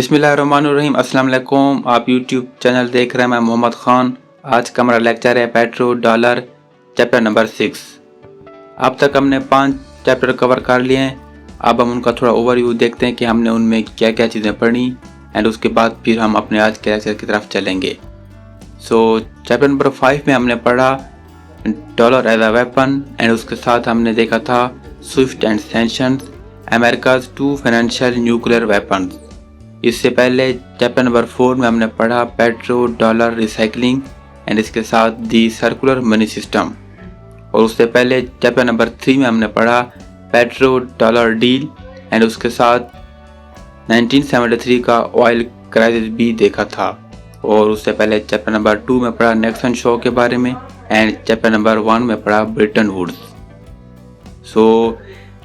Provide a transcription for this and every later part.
बिस्मिल्लाहिर्रहमानिर्रहीम। अस्सलाम वालेकुम। आप यूट्यूब चैनल देख रहे हैं। मैं मोहम्मद ख़ान। आज का हमारा लेक्चर है पेट्रो डॉलर चैप्टर नंबर 6। अब तक हमने 5 चैप्टर कवर कर लिए हैं। अब हम उनका थोड़ा ओवरव्यू देखते हैं कि हमने उनमें क्या क्या चीज़ें पढ़ी एंड उसके बाद फिर हम अपने आज के लेक्चर की तरफ चलेंगे। चैप्टर नंबर 5 में हमने पढ़ा dollar as a weapon and उसके साथ हमने देखा था SWIFT and sanctions, America's 2 financial nuclear weapons. इससे पहले चैप्टर नंबर 4 में हमने पढ़ा पेट्रो डॉलर रिसाइकलिंग एंड इसके साथ दी सर्कुलर मनी सिस्टम। और उससे पहले चैप्टर नंबर 3 में हमने पढ़ा पेट्रो डॉलर डील एंड उसके साथ 1973 का ऑयल क्राइसिस भी देखा था। और उससे पहले चैप्टर नंबर 2 में पढ़ा निक्सन शो के बारे में एंड चैप्टर नंबर 1 में पढ़ा ब्रिटन वुड्स।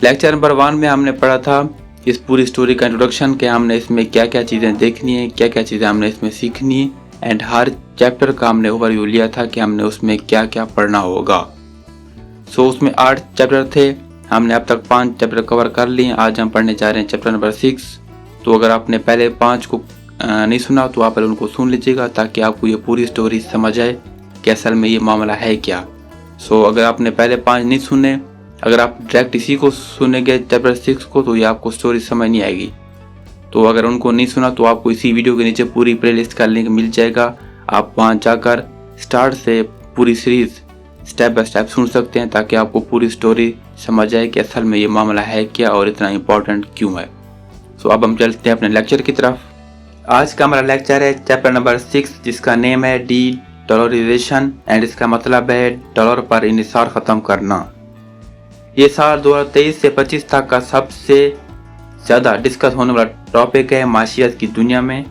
लेक्चर नंबर 1 में हमने पढ़ा था इस पूरी स्टोरी का इंट्रोडक्शन कि हमने इसमें क्या क्या चीज़ें देखनी है, क्या क्या चीज़ें हमने इसमें सीखनी है एंड हर चैप्टर का हमने ओवरव्यू लिया था कि हमने उसमें क्या क्या पढ़ना होगा। उसमें 8 चैप्टर थे। हमने अब तक 5 चैप्टर कवर कर लिए। आज हम पढ़ने जा रहे हैं चैप्टर नंबर 6। तो अगर आपने पहले 5 को नहीं सुना तो आप पहले उनको सुन लीजिएगा ताकि आपको ये पूरी स्टोरी समझ आए कि असल में ये मामला है क्या। अगर आपने पहले 5 नहीं सुने, अगर आप डायरेक्ट इसी को सुनेंगे चैप्टर 6 को तो ये आपको स्टोरी समझ नहीं आएगी। तो अगर उनको नहीं सुना तो आपको इसी वीडियो के नीचे पूरी प्लेलिस्ट का लिंक मिल जाएगा। आप वहां जाकर स्टार्ट से पूरी सीरीज स्टेप बाय स्टेप सुन सकते हैं ताकि आपको पूरी स्टोरी समझ आए कि असल में ये मामला है क्या और इतना इम्पोर्टेंट क्यों है। अब हम चलते हैं अपने लेक्चर की तरफ। आज का हमारा लेक्चर है चैप्टर नंबर 6 जिसका नेम है डी डॉलराइजेशन एंड इसका मतलब है डॉलर पर इन्हिसार खत्म करना। ये साल 2023 से 25 तक का सबसे ज़्यादा डिस्कस होने वाला टॉपिक है माशियत की दुनिया में।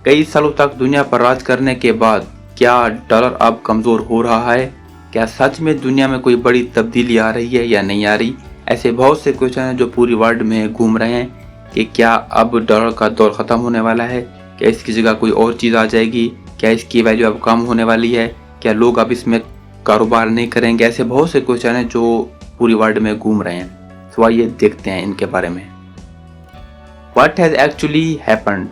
कई सालों तक दुनिया पर राज करने के बाद क्या डॉलर अब कमज़ोर हो रहा है? क्या सच में दुनिया में कोई बड़ी तब्दीली आ रही है या नहीं आ रही? ऐसे बहुत से क्वेश्चन हैं जो पूरी वर्ल्ड में घूम रहे हैं कि क्या अब डॉलर का दौर ख़त्म होने वाला है? क्या इसकी जगह कोई और चीज़ आ जाएगी? क्या इसकी वैल्यू अब कम होने वाली है? क्या लोग अब इसमें कारोबार नहीं करेंगे? ऐसे बहुत से क्वेश्चन हैं जो पूरी वर्ल्ड में घूम रहे हैं। आइए देखते हैं इनके बारे में। What has actually happened?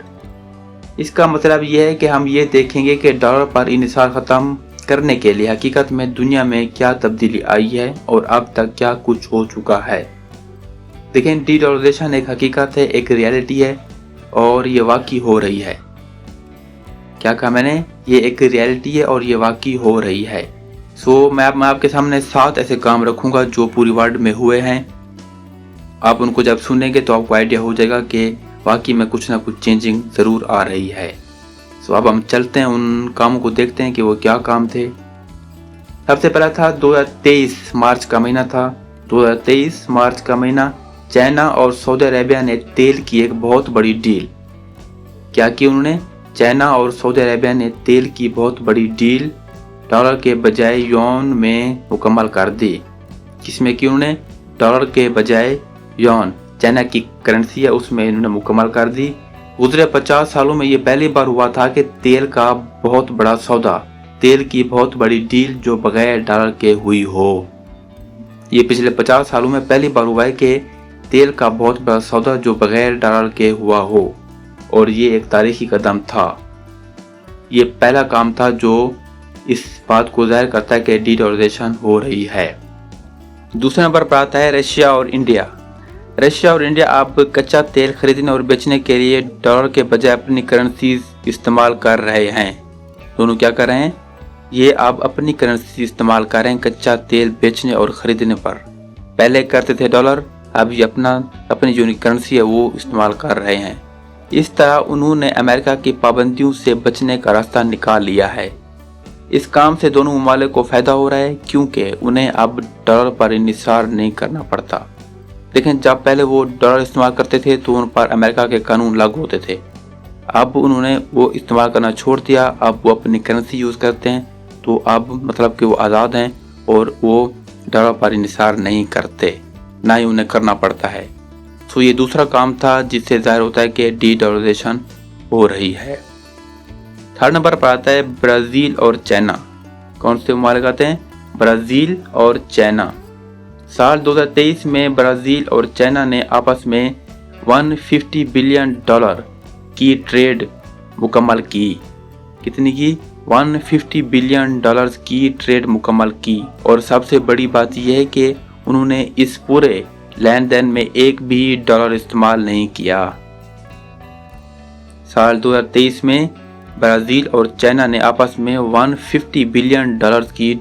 इसका मतलब यह है कि हम ये देखेंगे कि डॉलर पर इन्हिसार ख़त्म करने के लिए हकीकत में दुनिया में क्या तब्दीली आई है और अब तक क्या कुछ हो चुका है। देखें, डी डॉलराइजेशन एक हकीकत है, एक रियलिटी है और ये वाकई हो रही है। क्या कहा मैंने? ये एक रियलिटी है और ये वाकई हो रही है। मैं आपके सामने 7 ऐसे काम रखूंगा जो पूरी वर्ल्ड में हुए हैं। आप उनको जब सुनेंगे तो आपको आइडिया हो जाएगा कि वाकई में कुछ ना कुछ चेंजिंग ज़रूर आ रही है। अब हम चलते हैं उन कामों को देखते हैं कि वो क्या काम थे। सबसे पहला था 2023 मार्च का महीना था। 2023 मार्च का महीना चाइना और सऊदी अरेबिया ने तेल की एक बहुत बड़ी डील। क्या की उन्होंने? चाइना और सऊदी अरेबिया ने तेल की बहुत बड़ी डील डॉलर के बजाय यौन में मुकम्मल कर दी। किसमें की उन्होंने? डॉलर के बजाय यौन, चाइना की करेंसी है, उसमें इन्होंने मुकम्मल कर दी। गुजरे 50 सालों में ये पहली बार हुआ था कि तेल का बहुत बड़ा सौदा, तेल की बहुत बड़ी डील जो बगैर डॉलर के हुई हो। ये पिछले 50 सालों में पहली बार हुआ है कि तेल का बहुत बड़ा सौदा जो बगैर डॉलर के हुआ हो और ये एक तारीखी कदम था। ये पहला काम था जो इस बात को जाहिर करता है कि डी डॉलराइजेशन हो रही है। दूसरे नंबर पर आता है रशिया और इंडिया। रशिया और इंडिया अब कच्चा तेल खरीदने और बेचने के लिए डॉलर के बजाय अपनी करेंसी इस्तेमाल कर रहे हैं। दोनों क्या कर रहे हैं? ये अब अपनी करेंसी इस्तेमाल कर रहे हैं कच्चा तेल बेचने और खरीदने पर। पहले करते थे डॉलर, अब ये अपनी जो करेंसी है वो इस्तेमाल कर रहे हैं। इस तरह उन्होंने अमेरिका की पाबंदियों से बचने का रास्ता निकाल लिया है। इस काम से दोनों ममालिक को फायदा हो रहा है क्योंकि उन्हें अब डॉलर पर इन्हिसार नहीं करना पड़ता। देखें, जब पहले वो डॉलर इस्तेमाल करते थे तो उन पर अमेरिका के कानून लागू होते थे। अब उन्होंने वो इस्तेमाल करना छोड़ दिया, अब वो अपनी करेंसी यूज़ करते हैं। तो अब मतलब कि वो आज़ाद हैं और वो डॉलर पर इन्हिसार नहीं करते, ना ही उन्हें करना पड़ता है। ये दूसरा काम था जिससे जाहिर होता है कि डी डॉलराइजेशन हो रही है। थर्ड नंबर पर आता है ब्राज़ील और चाइना। कौन से ममालिक आते हैं? ब्राज़ील और चाइना। साल 2023 में ब्राज़ील और चाइना ने आपस में $150 बिलियन की ट्रेड मुकम्मल की। कितनी की? 150 बिलियन डॉलर्स की ट्रेड मुकम्मल की। और सबसे बड़ी बात यह है कि उन्होंने इस पूरे लेन देन में एक भी डॉलर इस्तेमाल नहीं किया। साल 2023 में ब्राज़ील और चाइना ने आपस में 150 बिलियन डॉलर्स की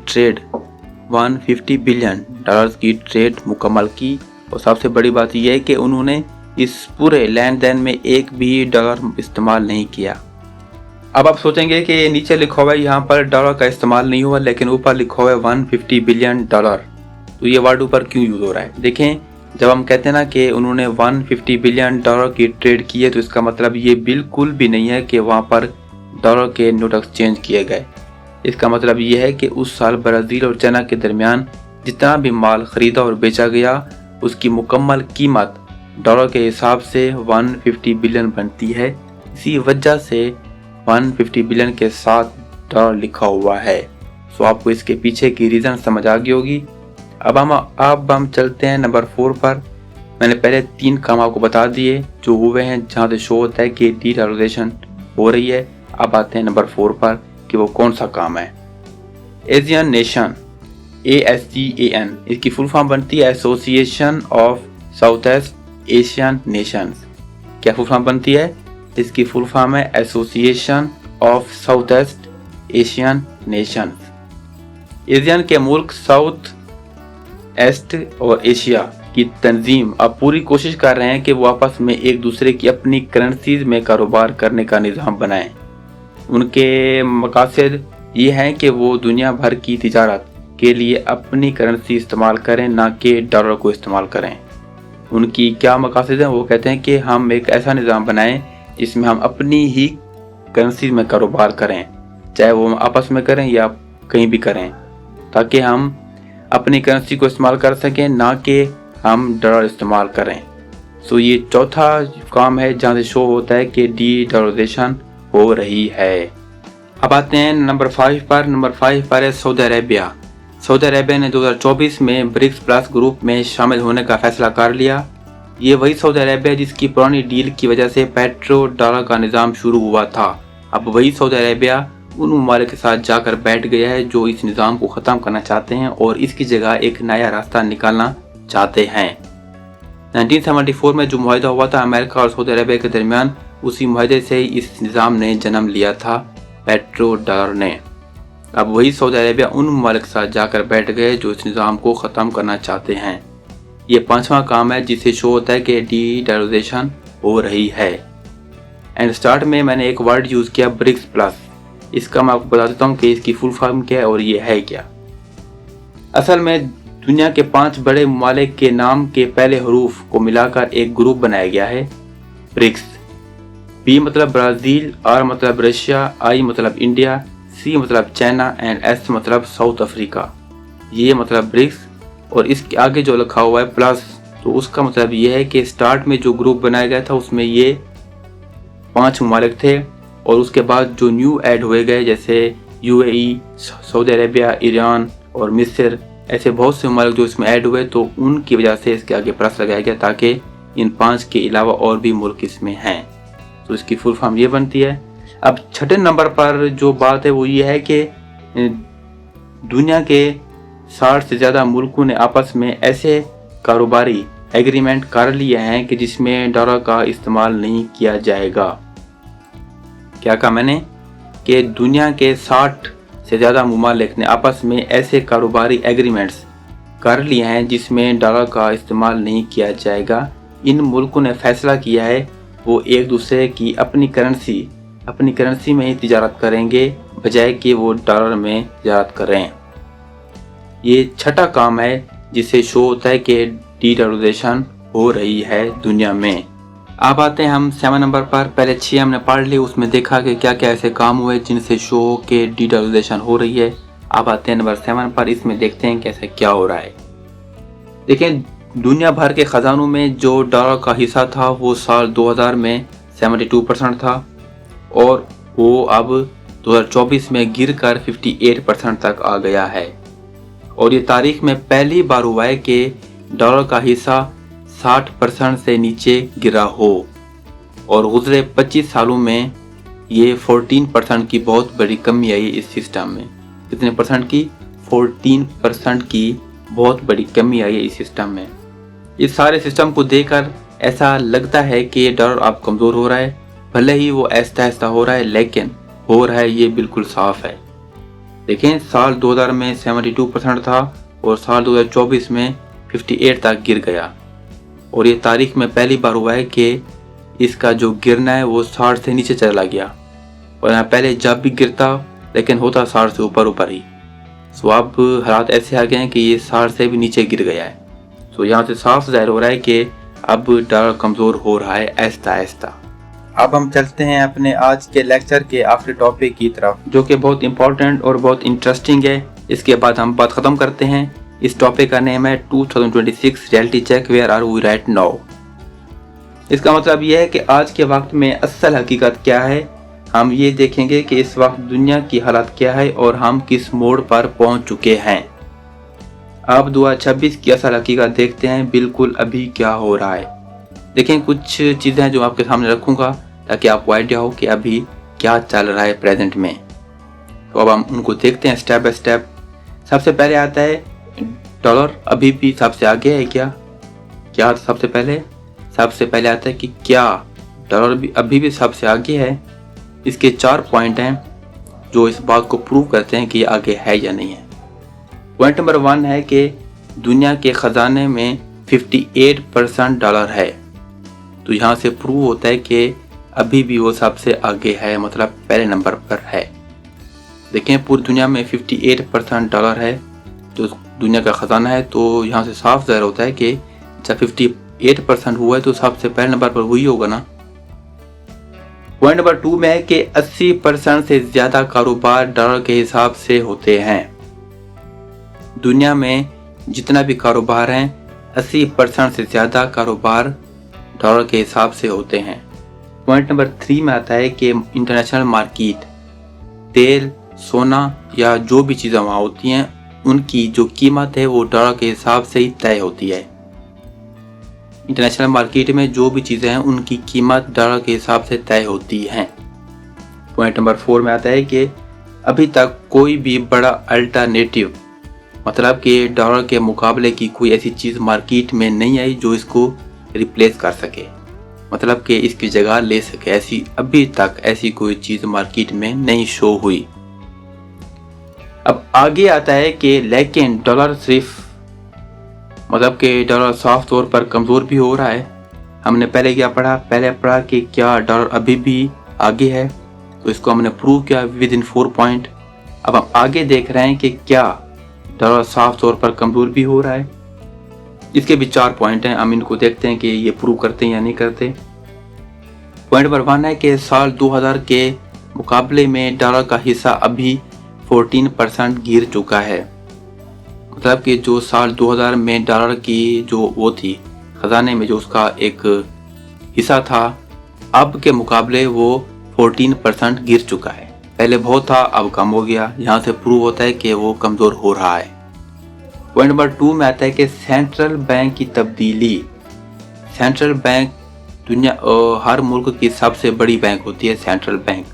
ट्रेड मुकम्मल की। और सबसे बड़ी बात यह है कि उन्होंने इस पूरे लेन देन में एक भी डॉलर इस्तेमाल नहीं किया। अब आप सोचेंगे कि नीचे लिखा हुआ है यहाँ पर डॉलर का इस्तेमाल नहीं हुआ, लेकिन ऊपर लिखा हुआ है 150 बिलियन डॉलर, तो ये वर्ड ऊपर क्यों यूज हो रहा है? देखें, जब हम कहते हैं ना कि उन्होंने 150 बिलियन डॉलर की ट्रेड की है, तो इसका मतलब ये बिल्कुल भी नहीं है कि वहाँ पर डॉलर के नोट एक्सचेंज किए गए। इसका मतलब ये है कि उस साल ब्राज़ील और चाइना के दरमियान जितना भी माल खरीदा और बेचा गया, उसकी मुकम्मल कीमत डॉलर के हिसाब से 150 बिलियन बनती है। इसी वजह से 150 बिलियन के साथ डॉलर लिखा हुआ है। सो आपको इसके पीछे की रीज़न समझ आ गई होगी। अब हम चलते हैं नंबर 4 पर। मैंने पहले 3 काम आपको बता दिए जो हुए हैं, जहाँ से शो होता है कि डीडॉलराइजेशन हो रही है। अब आते हैं नंबर 4 पर कि वो कौन सा काम है। एशियन नेशन, ASEAN, इसकी फुल फॉर्म बनती है association of south east Asian Nations. क्या फुल फॉर्म बनती है? इसकी फुल फॉर्म है association of south east Asian Nations. Asian के मुल्क साउथ ईस्ट और एशिया की तंजीम अब पूरी कोशिश कर रहे हैं कि वो आपस में एक दूसरे की अपनी करेंसीज में कारोबार करने का निज़ाम बनाएं। उनके मकासद ये हैं कि वो दुनिया भर की तिजारत के लिए अपनी करेंसी इस्तेमाल करें, ना कि डॉलर को इस्तेमाल करें। उनकी क्या मकासद हैं? वो कहते हैं कि हम एक ऐसा निज़ाम बनाएं जिसमें हम अपनी ही करेंसी में कारोबार करें, चाहे वो आपस में करें या कहीं भी करें, ताकि हम अपनी करेंसी को इस्तेमाल कर सकें, ना कि हम डॉलर इस्तेमाल करें। सो ये चौथा काम है जहाँ से शो होता है कि डीडॉलराइजेशन हो रही है। अब आते हैं नंबर 5 पर। नंबर 5 पर है सऊदी अरेबिया। सऊदी अरेबिया ने 2024 में ब्रिक्स प्लस ग्रुप में शामिल होने का फैसला कर लिया। ये वही सऊदी अरेबिया जिसकी पुरानी डील की वजह से पेट्रो डॉलर का निज़ाम शुरू हुआ था। अब वही सऊदी अरेबिया उन ममालिक के साथ जाकर बैठ गया है जो इस निज़ाम को ख़त्म करना चाहते हैं और इसकी जगह एक नया रास्ता निकालना चाहते हैं। 1974 में जो मुआहदा हुआ था अमेरिका और सऊदी अरेबिया के दरमियान, उसी मुआहदे से इस निज़ाम ने जन्म लिया था, पेट्रो डॉलर ने। अब वही सऊदी अरेबिया उन ममालिक के साथ जाकर बैठ गए जो इस निज़ाम को ख़त्म करना चाहते हैं। ये 5वां काम है जिससे शो होता है कि डीडॉलराइजेशन हो रही है। एंड स्टार्ट में मैंने एक वर्ड यूज़ किया ब्रिक्स प्लस। इसका मैं आपको बता देता हूँ कि इसकी फुल फॉर्म क्या है और ये है क्या। असल में दुनिया के 5 बड़े ममालिक के नाम के पहले हरूफ को मिलाकर एक ग्रुप बनाया गया है, ब्रिक्स। B मतलब ब्राज़ील, R मतलब रशिया, I मतलब इंडिया, C मतलब चाइना एंड S मतलब साउथ अफ्रीका। ये मतलब ब्रिक्स। और इसके आगे जो लिखा हुआ है प्लस, तो उसका मतलब ये है कि स्टार्ट में जो ग्रुप बनाया गया था उसमें ये 5 ममालिक थे, और उसके बाद जो न्यू ऐड हुए गए जैसे UAE, सऊदी अरेबिया, ईरान और मिस्र, ऐसे बहुत से ममालिक जो इसमें ऐड हुए, तो उनकी वजह से इसके आगे प्लस लगाया गया ताकि इन 5 के अलावा और भी मुल्क इसमें हैं। तो इसकी फुल फॉर्म ये बनती है। अब छठे नंबर पर जो बात है वो ये है कि दुनिया के 60 से ज़्यादा मुल्कों ने आपस में ऐसे कारोबारी एग्रीमेंट कर लिए हैं कि जिसमें डॉलर का इस्तेमाल नहीं किया जाएगा। क्या कहा मैंने? कि दुनिया के 60 से ज़्यादा ममालिक ने आपस में ऐसे कारोबारी एग्रीमेंट्स कर लिए हैं जिसमें डॉलर का इस्तेमाल नहीं किया जाएगा। इन मुल्कों ने फैसला किया है वो एक दूसरे की अपनी करेंसी में ही तिजारत करेंगे, बजाय कि वो डॉलर में तिजारत करें। ये छठा काम है जिससे शो होता है कि डीडॉलराइजेशन हो रही है दुनिया में। अब आते हैं हम 7 नंबर पर। पहले 6 हमने पढ़ ली, उसमें देखा कि क्या क्या ऐसे काम हुए जिनसे शो हो के डीडॉलराइजेशन हो रही है। अब आते हैं नंबर 7 पर। इसमें देखते हैं कैसे क्या हो रहा है। देखें, दुनिया भर के खजानों में जो डॉलर का हिस्सा था वो साल 2000 में 72% था, और वो अब 2024 में गिरकर 58% तक आ गया है। और ये तारीख में पहली बार हुआ है कि डॉलर का हिस्सा 60% से नीचे गिरा हो। और गुजरे 25 सालों में ये 14% की बहुत बड़ी कमी आई है इस सिस्टम में। कितने परसेंट की? 14% की बहुत बड़ी कमी आई है इस सिस्टम में। इस सारे सिस्टम को देखकर ऐसा लगता है कि डॉलर अब कमज़ोर हो रहा है, भले ही वो आहिस्ता आहिस्ता हो रहा है, लेकिन हो रहा है ये बिल्कुल साफ है। देखें, साल 2000 में 72% था और साल 2024 में 58 तक गिर गया, और ये तारीख में पहली बार हुआ है कि इसका जो गिरना है वो 60 से नीचे चला गया, वरना पहले जब भी गिरता लेकिन होता 60 से ऊपर ऊपर ही। सो अब हालात ऐसे आ गए हैं कि ये 60 से भी नीचे गिर गया है। सो यहाँ से साफ जाहिर हो रहा है कि अब डॉलर कमज़ोर हो रहा है आहिस्ता आहिस्ता। अब हम चलते हैं अपने आज के लेक्चर के आखिरी टॉपिक की तरफ, जो कि बहुत इंपॉर्टेंट और बहुत इंटरेस्टिंग है। इसके बाद हम बात ख़त्म करते हैं। इस टॉपिक का नेम है 2026 reality check where are we right now. इसका मतलब यह है कि आज के वक्त में असल हकीकत क्या है। हम ये देखेंगे कि इस वक्त दुनिया की हालत क्या है और हम किस मोड़ पर पहुंच चुके हैं। अब 2026 की असल हकीकत देखते हैं, बिल्कुल अभी क्या हो रहा है। देखें, कुछ चीज़ें जो आपके सामने रखूंगा ताकि आपको आइडिया हो कि अभी क्या चल रहा है प्रेजेंट में। तो अब हम उनको देखते हैं स्टेप बाय स्टेप। सबसे पहले आता है डॉलर अभी भी सबसे आगे है क्या सबसे पहले आता है कि क्या डॉलर भी अभी भी सबसे आगे है। इसके 4 पॉइंट हैं जो इस बात को प्रूव करते हैं कि ये आगे है या नहीं है। पॉइंट नंबर 1 है कि दुनिया के ख़जाने में 58% डॉलर है। तो यहाँ से प्रूव होता है कि अभी भी वो सबसे आगे है, मतलब पहले नंबर पर है। देखें, पूरी दुनिया में 58% डॉलर है जो दुनिया का ख़जाना है। तो यहाँ से साफ ज़ाहिर होता है कि जब 58% हुआ है तो सबसे पहले नंबर पर वही होगा ना। पॉइंट नंबर 2 में है कि 80% से ज़्यादा कारोबार डॉलर के हिसाब से होते हैं। दुनिया में जितना भी कारोबार हैं 80% से ज़्यादा कारोबार डॉलर के हिसाब से होते हैं। पॉइंट नंबर 3 में आता है कि इंटरनेशनल मार्केट, तेल, सोना या जो भी चीज़ें वहाँ होती हैं उनकी जो कीमत है वो डॉलर के हिसाब से ही तय होती है। इंटरनेशनल मार्केट में जो भी चीज़ें हैं उनकी कीमत डॉलर के हिसाब से तय होती हैं। पॉइंट नंबर 4 में आता है कि अभी तक कोई भी बड़ा अल्टरनेटिव, मतलब कि डॉलर के मुकाबले की कोई ऐसी चीज़ मार्केट में नहीं आई जो इसको रिप्लेस कर सके, मतलब कि इसकी जगह ले सके। ऐसी अभी तक ऐसी कोई चीज़ मार्केट में नहीं शो हुई। अब आगे आता है कि लेकिन डॉलर सिर्फ, मतलब कि डॉलर साफ तौर पर कमज़ोर भी हो रहा है। हमने पहले क्या पढ़ा? पहले पढ़ा कि क्या डॉलर अभी भी आगे है, तो इसको हमने प्रूव किया विद इन 4 पॉइंट। अब हम आगे देख रहे हैं कि क्या डॉलर साफ तौर पर कमज़ोर भी हो रहा है। इसके भी 4 पॉइंट हैं, हम इनको देखते हैं कि ये प्रूव करते हैं या नहीं करते। पॉइंट नंबर 1 है कि साल 2000 के मुकाबले में डॉलर का हिस्सा अभी 14% गिर चुका है। मतलब कि जो साल 2000 में डॉलर की जो वो थी खजाने में, जो उसका एक हिस्सा था, अब के मुकाबले वो 14% गिर चुका है। पहले बहुत था, अब कम हो गया। यहाँ से प्रूव होता है कि वो कमज़ोर हो रहा है। पॉइंट नंबर 2 में आता है कि सेंट्रल बैंक की तब्दीली। सेंट्रल बैंक दुनिया हर मुल्क की सबसे बड़ी बैंक होती है सेंट्रल बैंक।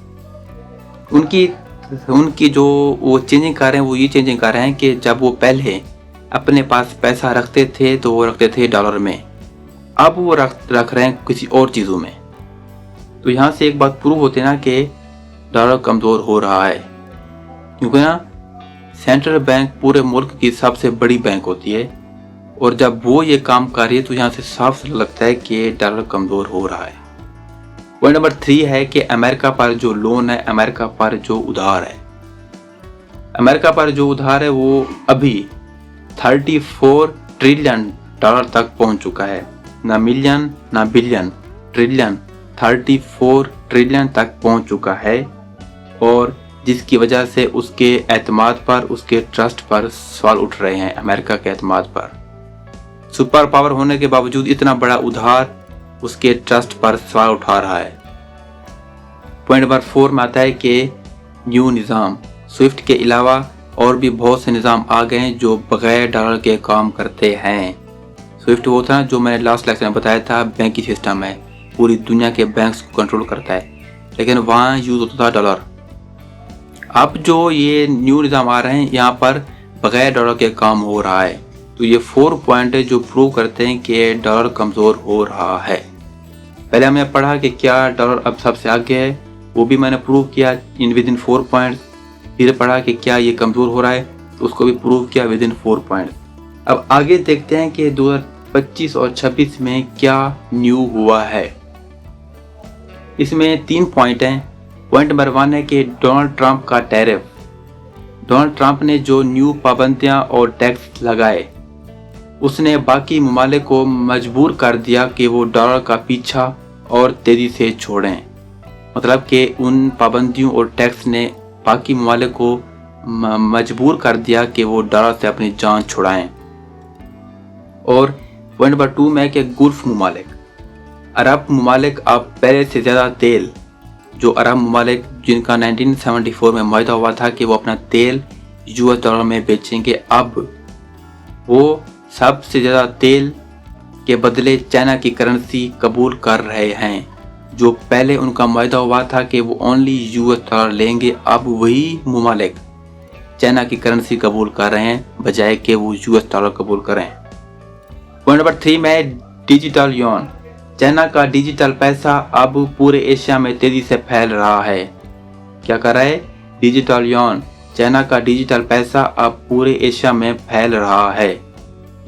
उनकी जो वो चेंजिंग कर रहे हैं, वो ये चेंजिंग कर रहे हैं कि जब वो पहले अपने पास पैसा रखते थे तो वो रखते थे डॉलर में, अब वो रख रहे हैं किसी और चीज़ों में। तो यहाँ से एक बात प्रूव होती है ना कि डॉलर कमज़ोर हो रहा है, क्योंकि ना सेंट्रल बैंक पूरे मुल्क की सबसे बड़ी बैंक होती है, और जब वो ये काम कर रही है तो यहाँ से साफ लगता है कि डॉलर कमज़ोर हो रहा है। पॉइंट नंबर 3 है कि अमेरिका पर जो लोन है, अमेरिका पर जो उधार है, अमेरिका पर जो उधार है वो अभी 34 ट्रिलियन डॉलर तक पहुंच चुका है। ना मिलियन ना बिलियन, ट्रिलियन, 34 ट्रिलियन तक पहुंच चुका है, और जिसकी वजह से उसके एतमाद पर, उसके ट्रस्ट पर सवाल उठ रहे हैं। अमेरिका के एतमाद पर सुपर पावर होने के बावजूद इतना बड़ा उधार उसके ट्रस्ट पर सवाल उठा रहा है। पॉइंट नंबर 4 में आता है कि न्यू निज़ाम, स्विफ्ट के अलावा और भी बहुत से निज़ाम आ गए हैं जो बगैर डॉलर के काम करते हैं। स्विफ्ट वो था जो मैंने लास्ट लेक्चर में बताया था, बैंकिंग सिस्टम है। पूरी दुनिया के बैंक्स को कंट्रोल करता है, लेकिन वहाँ यूज़ होता था डॉलर। अब जो ये न्यू निज़ाम आ रहे हैं, यहाँ पर बगैर डॉलर के काम हो रहा है। तो ये 4 पॉइंट है जो प्रूव करते हैं कि डॉलर कमज़ोर हो रहा है। पहले हमने पढ़ा कि क्या डॉलर अब सबसे आगे है, वो भी मैंने प्रूव किया विद इन 4 पॉइंट्स। फिर पढ़ा कि क्या ये कमज़ोर हो रहा है, तो उसको भी प्रूव किया विद इन 4 पॉइंट्स। अब आगे देखते हैं कि 2025 और 26 में क्या न्यू हुआ है। इसमें 3 पॉइंट हैं। पॉइंट नंबर 1 है कि डोनाल्ड ट्रंप का टैरिफ। डोनाल्ड ट्रंप ने जो न्यू पाबंदियां और टैक्स लगाए, उसने बाकी ममालिक को मजबूर कर दिया कि वो डॉलर का पीछा और तेज़ी से छोड़ें। मतलब कि उन पाबंदियों और टैक्स ने बाकी ममालिक को मजबूर कर दिया कि वो डॉलर से अपनी जान छुड़ाएं। और पॉइंट नंबर 2 में कि गुल्फ ममालिक, अरब ममालिक अब पहले से ज़्यादा तेल, जो अरब ममालिक जिनका 1974 में मुआहदा हुआ था कि वो अपना तेल US डॉलर में बेचेंगे, अब वो सबसे ज़्यादा तेल के बदले चाइना की करेंसी कबूल कर रहे हैं। जो पहले उनका मुआहदा हुआ था कि वो ओनली US डॉलर लेंगे, अब वही ममालिक चाइना की करेंसी कबूल कर रहे हैं बजाय कि वो US डॉलर कबूल करें। पॉइंट नंबर 3 में डिजिटल युआन। चाइना का डिजिटल पैसा अब पूरे एशिया में तेज़ी से फैल रहा है। क्या कर रहा है? Digital yuan. चाइना का डिजिटल पैसा अब पूरे एशिया में फैल रहा है।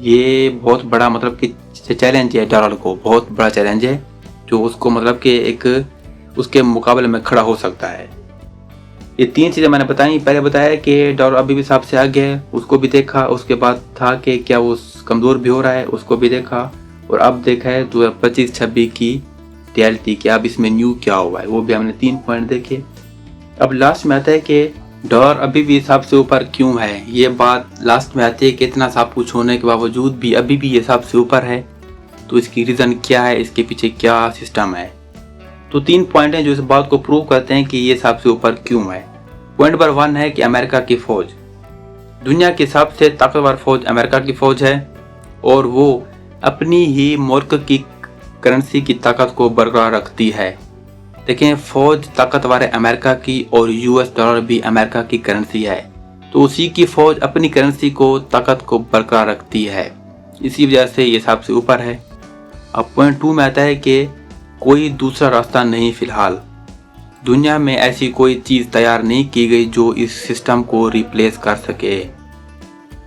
ये बहुत बड़ा मतलब कि चैलेंज है, डॉलर को बहुत बड़ा चैलेंज है, जो उसको मतलब कि एक उसके मुकाबले में खड़ा हो सकता है। ये 3 चीज़ें मैंने बताई। पहले बताया कि डॉलर अभी भी सबसे आगे है, उसको भी देखा। उसके बाद था कि क्या वो कमज़ोर भी हो रहा है, उसको भी देखा। और अब देखा है 2025-26 की रियलिटी कि अब इसमें न्यू क्या हुआ है, वो भी हमने 3 पॉइंट देखे। अब लास्ट में आता है कि डॉलर अभी भी सबसे ऊपर क्यों है। ये बात लास्ट में आती है कि इतना सब कुछ होने के बावजूद भी अभी भी ये सबसे ऊपर है। तो इसकी रीज़न क्या है, इसके पीछे क्या सिस्टम है। तो 3 पॉइंट हैं जो इस बात को प्रूव करते हैं कि ये सबसे ऊपर क्यों है। पॉइंट नंबर 1 है कि अमेरिका की फ़ौज, दुनिया की सबसे ताकतवर फ़ौज अमेरिका की फ़ौज है, और वो अपनी ही मुल्क की करेंसी की ताकत को बरकरार रखती है। देखें, फ़ौज ताकतवर है अमेरिका की, और US डॉलर भी अमेरिका की करेंसी है। तो उसी की फ़ौज अपनी करेंसी को ताकत को बरकरार रखती है, इसी वजह से ये सबसे ऊपर है। अब पॉइंट 2 में आता है कि कोई दूसरा रास्ता नहीं। फ़िलहाल दुनिया में ऐसी कोई चीज़ तैयार नहीं की गई जो इस सिस्टम को रिप्लेस कर सके।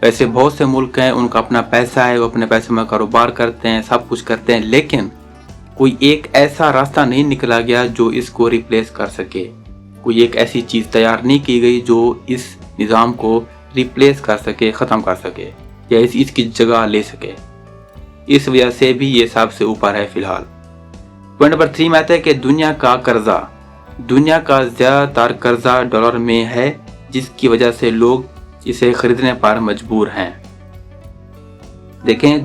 वैसे बहुत से मुल्क हैं, उनका अपना पैसा है, वो अपने पैसे में कारोबार करते हैं, सब कुछ करते हैं, लेकिन कोई एक ऐसा रास्ता नहीं निकला गया जो इसको रिप्लेस कर सके। कोई एक ऐसी चीज़ तैयार नहीं की गई जो इस निज़ाम को रिप्लेस कर सके, ख़त्म कर सके, या इसकी जगह ले सके। इस वजह से भी ये सबसे ऊपर है फ़िलहाल। पॉइंट नंबर 3 में आता है कि दुनिया का कर्जा, दुनिया का ज़्यादातर कर्जा डॉलर में है, जिसकी वजह से लोग इसे खरीदने पर मजबूर हैं। देखें,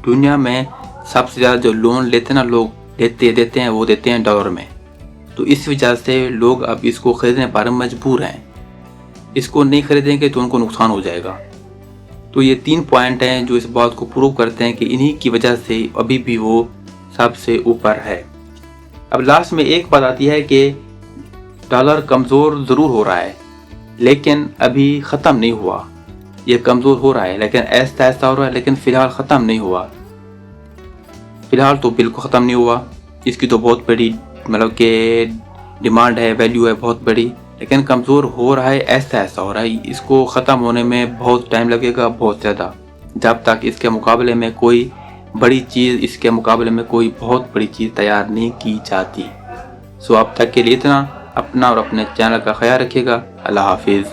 दुनिया में सबसे ज़्यादा जो लोन लेते हैं ना, लोग देते हैं, वो देते हैं डॉलर में। तो इस वजह से लोग अब इसको खरीदने पर मजबूर हैं। इसको नहीं खरीदेंगे तो उनको नुकसान हो जाएगा। तो ये 3 पॉइंट हैं जो इस बात को प्रूव करते हैं कि इन्हीं की वजह से अभी भी वो सबसे ऊपर है। अब लास्ट में एक बात आती है कि डॉलर कमज़ोर ज़रूर हो रहा है, लेकिन अभी ख़त्म नहीं हुआ। ये कमज़ोर हो रहा है, लेकिन ऐसा ऐसा हो रहा है, लेकिन फ़िलहाल ख़त्म नहीं हुआ। फ़िलहाल तो बिल्कुल ख़त्म नहीं हुआ। इसकी तो बहुत बड़ी मतलब कि डिमांड है, वैल्यू है बहुत बड़ी, लेकिन कमज़ोर हो रहा है, ऐसा ऐसा हो रहा है। इसको ख़त्म होने में बहुत टाइम लगेगा, बहुत ज़्यादा, जब तक इसके मुकाबले में कोई बड़ी चीज़, इसके मुकाबले में कोई बहुत बड़ी चीज़ तैयार नहीं की जाती। सो अब तक के लिए इतना। अपना और अपने चैनल का ख्याल रखिएगा। अल्लाह हाफिज़।